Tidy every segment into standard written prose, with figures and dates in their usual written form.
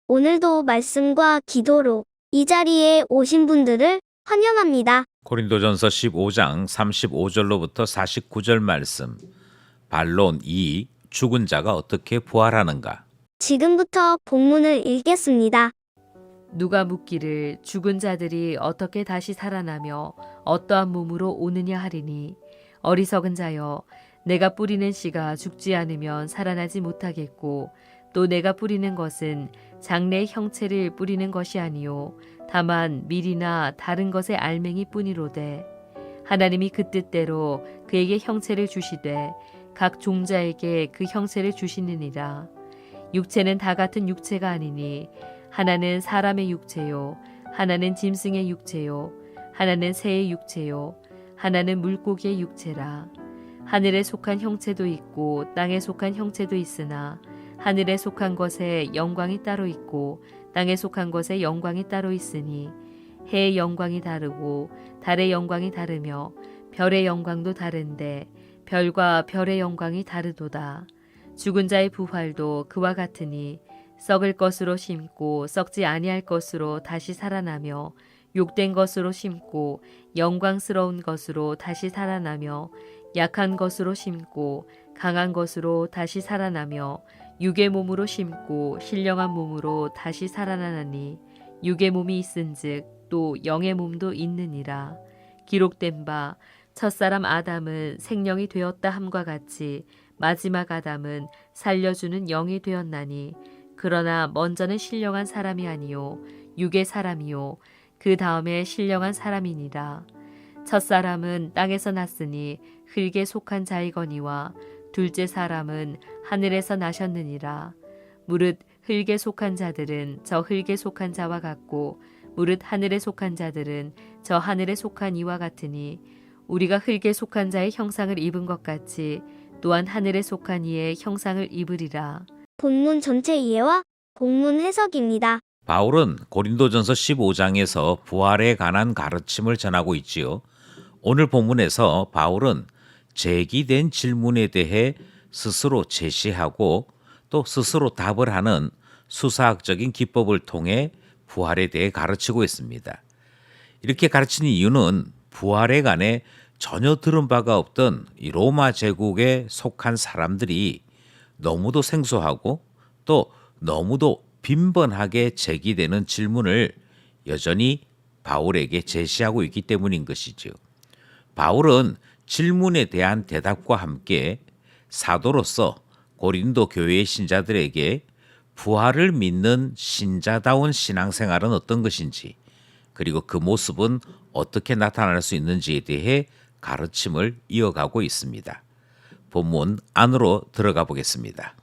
오늘도 말씀과 기도로 이 자리에 오신 분들을 환영합니다. 고린도전서 15장 35절로부터 49절 말씀. 반론 2. 죽은 자가 어떻게 부활하는가? 지금부터 본문을 읽겠습니다. 누가 묻기를 죽은 자들이 어떻게 다시 살아나며 어떠한 몸으로 오느냐 하리니 어리석은 자여 내가 뿌리는 씨가 죽지 않으면 살아나지 못하겠고 또 내가 뿌리는 것은 장래의 형체를 뿌리는 것이 아니요 다만 밀이나 다른 것의 알맹이 뿐이로되 하나님이 그 뜻대로 그에게 형체를 주시되 각 종자에게 그 형체를 주시느니라. 육체는 다 같은 육체가 아니니 하나는 사람의 육체요 하나는 짐승의 육체요 하나는 새의 육체요 하나는 물고기의 육체라. 하늘에 속한 형체도 있고 땅에 속한 형체도 있으나 하늘에 속한 것에 영광이 따로 있고 땅에 속한 것에 영광이 따로 있으니 해의 영광이 다르고 달의 영광이 다르며 별의 영광도 다른데 별과 별의 영광이 다르도다. 죽은 자의 부활도 그와 같으니 썩을 것으로 심고 썩지 아니할 것으로 다시 살아나며 욕된 것으로 심고 영광스러운 것으로 다시 살아나며 약한 것으로 심고 강한 것으로 다시 살아나며 육의 몸으로 심고 신령한 몸으로 다시 살아나나니 육의 몸이 있은즉 또 영의 몸도 있느니라. 기록된 바 첫사람 아담은 생령이 되었다 함과 같이 마지막 아담은 살려주는 영이 되었나니 그러나 먼저는 신령한 사람이 아니요 육의 사람이요 그 다음에 신령한 사람이니라. 첫사람은 땅에서 났으니 흙에 속한 자이거니와 둘째 사람은 하늘에서 나셨느니라. 무릇 흙에 속한 자들은 저 흙에 속한 자와 같고 무릇 하늘에 속한 자들은 저 하늘에 속한 이와 같으니 우리가 흙에 속한 자의 형상을 입은 것 같이 또한 하늘에 속한 이의 형상을 입으리라. 본문 전체 이해와 본문 해석입니다. 바울은 고린도전서 15장에서 부활에 관한 가르침을 전하고 있지요. 오늘 본문에서 바울은 제기된 질문에 대해 스스로 제시하고 또 스스로 답을 하는 수사학적인 기법을 통해 부활에 대해 가르치고 있습니다. 이렇게 가르치는 이유는 부활에 관해 전혀 들은 바가 없던 이 로마 제국에 속한 사람들이 너무도 생소하고 또 너무도 빈번하게 제기되는 질문을 여전히 바울에게 제시하고 있기 때문인 것이죠. 바울은 질문에 대한 대답과 함께 사도로서 고린도 교회의 신자들에게 부활을 믿는 신자다운 신앙생활은 어떤 것인지 그리고 그 모습은 어떻게 나타날 수 있는지에 대해 가르침을 이어가고 있습니다. 본문 안으로 들어가 보겠습니다.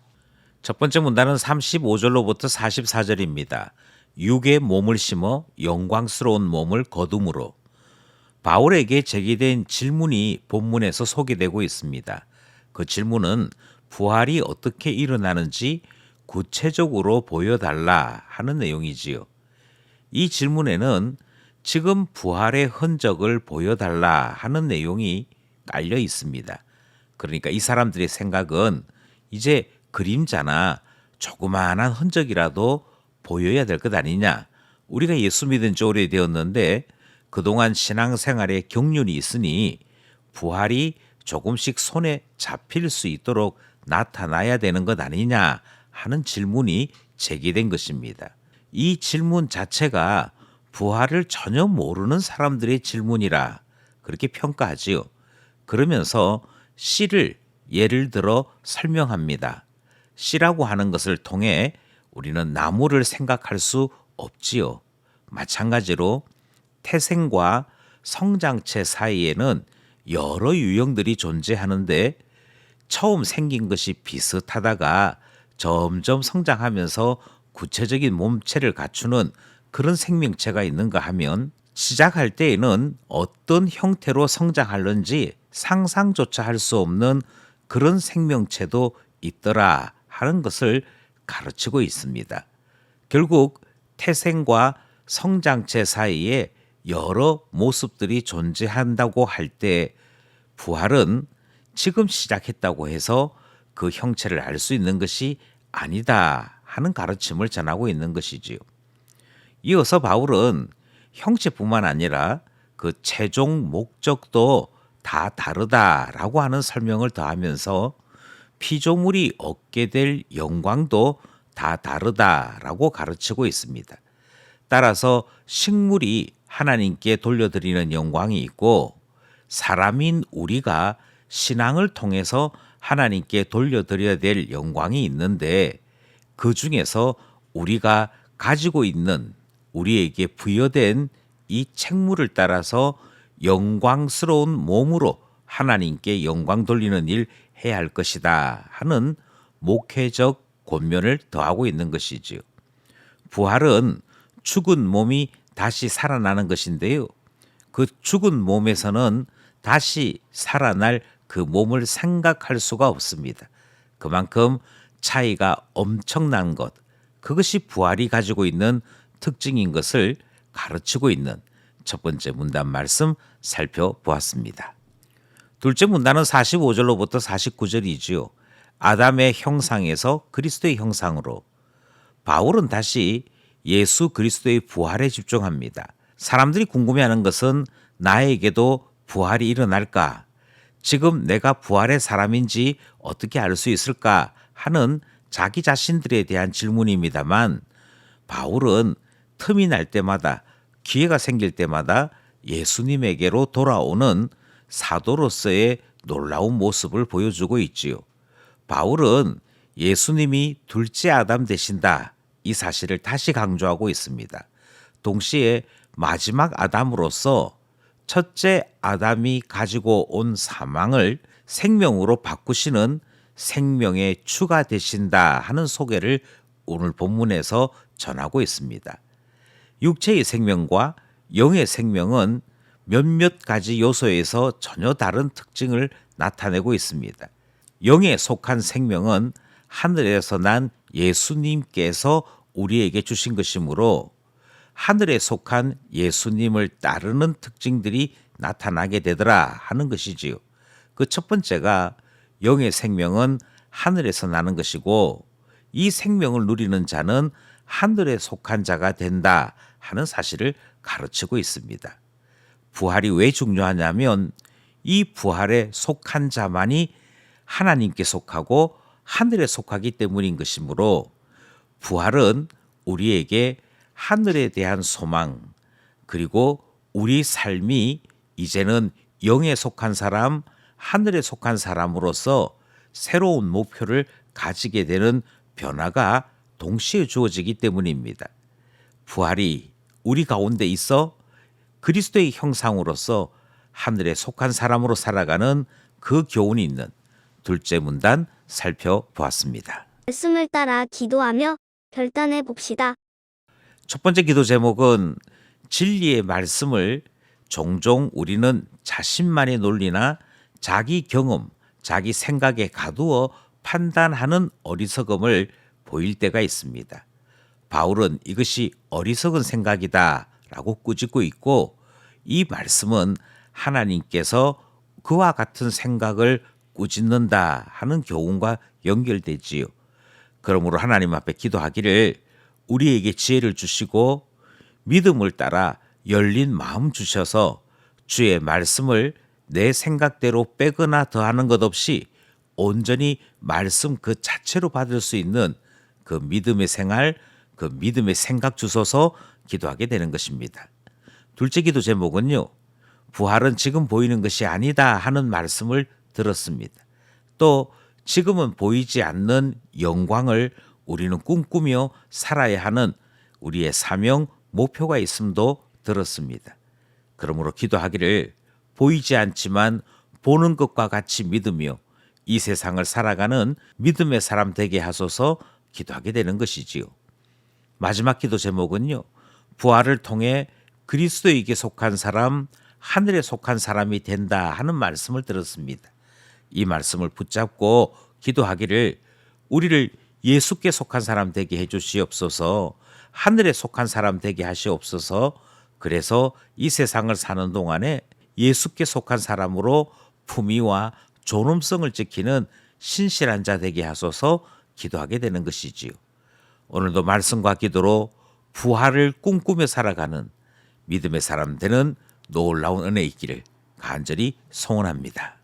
첫 번째 문단은 35절로부터 44절입니다. 육의 몸을 심어 영광스러운 몸을 거둠으로. 바울에게 제기된 질문이 본문에서 소개되고 있습니다. 그 질문은 부활이 어떻게 일어나는지 구체적으로 보여달라 하는 내용이지요. 이 질문에는 지금 부활의 흔적을 보여달라 하는 내용이 깔려 있습니다. 그러니까 이 사람들의 생각은 이제 그림자나 조그마한 흔적이라도 보여야 될 것 아니냐. 우리가 예수 믿은 지 오래되었는데 그동안 신앙생활에 경륜이 있으니 부활이 조금씩 손에 잡힐 수 있도록 나타나야 되는 것 아니냐 하는 질문이 제기된 것입니다. 이 질문 자체가 부활을 전혀 모르는 사람들의 질문이라 그렇게 평가하지요. 그러면서 씨를 예를 들어 설명합니다. 씨라고 하는 것을 통해 우리는 나무를 생각할 수 없지요. 마찬가지로 태생과 성장체 사이에는 여러 유형들이 존재하는데 처음 생긴 것이 비슷하다가 점점 성장하면서 구체적인 몸체를 갖추는 그런 생명체가 있는가 하면 시작할 때에는 어떤 형태로 성장하는지 상상조차 할 수 없는 그런 생명체도 있더라 하는 것을 가르치고 있습니다. 결국 태생과 성장체 사이에 여러 모습들이 존재한다고 할 때 부활은 지금 시작했다고 해서 그 형체를 알 수 있는 것이 아니다 하는 가르침을 전하고 있는 것이지요. 이어서 바울은 형체뿐만 아니라 그 최종 목적도 다 다르다라고 하는 설명을 더하면서 피조물이 얻게 될 영광도 다 다르다라고 가르치고 있습니다. 따라서 식물이 하나님께 돌려드리는 영광이 있고 사람인 우리가 신앙을 통해서 하나님께 돌려드려야 될 영광이 있는데 그 중에서 우리가 가지고 있는 우리에게 부여된 이 책무를 따라서 영광스러운 몸으로 하나님께 영광 돌리는 일 해야 할 것이다 하는 목회적 권면을 더하고 있는 것이지요. 부활은 죽은 몸이 다시 살아나는 것인데요. 그 죽은 몸에서는 다시 살아날 그 몸을 생각할 수가 없습니다. 그만큼 차이가 엄청난 것, 그것이 부활이 가지고 있는 특징인 것을 가르치고 있는 첫 번째 문단 말씀 살펴보았습니다. 둘째 문단은 45절로부터 49절이지요. 아담의 형상에서 그리스도의 형상으로. 바울은 다시 예수 그리스도의 부활에 집중합니다. 사람들이 궁금해하는 것은 나에게도 부활이 일어날까? 지금 내가 부활의 사람인지 어떻게 알 수 있을까? 하는 자기 자신들에 대한 질문입니다만 바울은 틈이 날 때마다 기회가 생길 때마다 예수님에게로 돌아오는 사도로서의 놀라운 모습을 보여주고 있지요. 바울은 예수님이 둘째 아담 되신다 이 사실을 다시 강조하고 있습니다. 동시에 마지막 아담으로서 첫째 아담이 가지고 온 사망을 생명으로 바꾸시는 생명의 주가 되신다 하는 소개를 오늘 본문에서 전하고 있습니다. 육체의 생명과 영의 생명은 몇몇 가지 요소에서 전혀 다른 특징을 나타내고 있습니다. 영에 속한 생명은 하늘에서 난 예수님께서 우리에게 주신 것이므로 하늘에 속한 예수님을 따르는 특징들이 나타나게 되더라 하는 것이지요. 그 첫 번째가 영의 생명은 하늘에서 나는 것이고 이 생명을 누리는 자는 하늘에 속한 자가 된다 하는 사실을 가르치고 있습니다. 부활이 왜 중요하냐면 이 부활에 속한 자만이 하나님께 속하고 하늘에 속하기 때문인 것이므로 부활은 우리에게 하늘에 대한 소망 그리고 우리 삶이 이제는 영에 속한 사람, 하늘에 속한 사람으로서 새로운 목표를 가지게 되는 변화가 동시에 주어지기 때문입니다. 부활이 우리 가운데 있어 그리스도의 형상으로서 하늘에 속한 사람으로 살아가는 그 교훈이 있는 둘째 문단 살펴보았습니다. 말씀을 따라 기도하며 결단해 봅시다. 첫 번째 기도 제목은 진리의 말씀을 종종 우리는 자신만의 논리나 자기 경험, 자기 생각에 가두어 판단하는 어리석음을 보일 때가 있습니다. 바울은 이것이 어리석은 생각이다 라고 꾸짖고 있고 이 말씀은 하나님께서 그와 같은 생각을 꾸짖는다 하는 교훈과 연결되지요. 그러므로 하나님 앞에 기도하기를 우리에게 지혜를 주시고 믿음을 따라 열린 마음 주셔서 주의 말씀을 내 생각대로 빼거나 더하는 것 없이 온전히 말씀 그 자체로 받을 수 있는 그 믿음의 생활, 그 믿음의 생각 주셔서 기도하게 되는 것입니다. 둘째 기도 제목은요. 부활은 지금 보이는 것이 아니다 하는 말씀을 들었습니다. 또 지금은 보이지 않는 영광을 우리는 꿈꾸며 살아야 하는 우리의 사명, 목표가 있음도 들었습니다. 그러므로 기도하기를 보이지 않지만 보는 것과 같이 믿으며 이 세상을 살아가는 믿음의 사람 되게 하소서 기도하게 되는 것이지요. 마지막 기도 제목은요. 부활을 통해 그리스도에게 속한 사람, 하늘에 속한 사람이 된다 하는 말씀을 들었습니다. 이 말씀을 붙잡고 기도하기를 우리를 예수께 속한 사람 되게 해 주시옵소서, 하늘에 속한 사람 되게 하시옵소서. 그래서 이 세상을 사는 동안에 예수께 속한 사람으로 품위와 존엄성을 지키는 신실한 자 되게 하소서 기도하게 되는 것이지요. 오늘도 말씀과 기도로 부활을 꿈꾸며 살아가는 믿음의 사람 되는 놀라운 은혜 있기를 간절히 소원합니다.